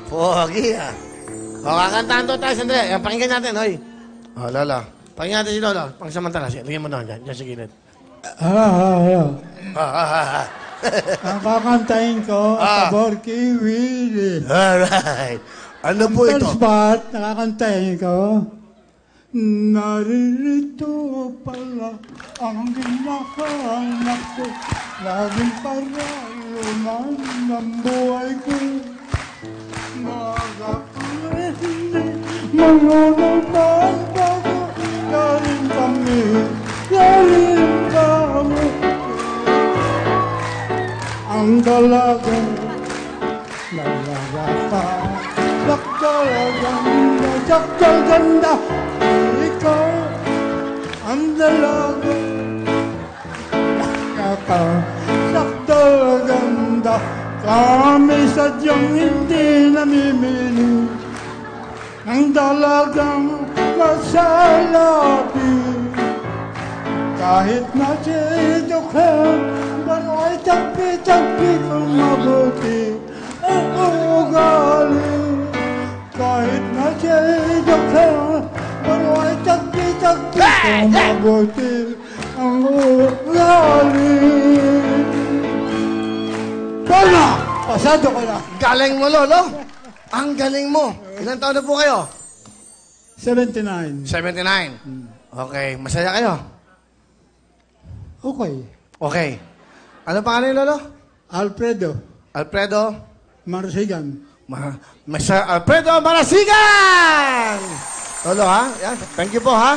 Pogi, ah. O, kakantahan to tayo, sandali. Pakinggan natin, hoy. O, Lolo. Pakinggan natin si Lolo. Pangsamantala. Lagyan mo doon, dyan sa gilid. Ang kakantahin ko, Taborki Willie. Alright. Ano po ito? First part, nakakantahin ko. Naririto pala ang ginakanak ko. Laging paralunan ng buhay ko. Nagapalindi, manunod na ang bago. Galing kami, ang dalagang nalagapa. Sakdal ganda, ikaw ang dalaga. Sakdal ganda, kami sadyang hindi namimili. Ang dalagang masalabi, kahit na sito ka, pero ay tagpi-tagpi kung mabuti ang ugali. Kahit na sito ka, pero ay tagpi-tagpi kung mabuti ang ugali. Tama! Pasado ko na. Galing mo, Lolo. Ang galing mo. Ilang taon na po kayo? 79. 79. Okay. Masaya kayo? Okay. Okay. Ano pangalan niyo, Lolo? Alfredo Alfredo? Marsigan. Mr. Alfredo Marasigan! Lolo, ha? Yan. Thank you po, ha?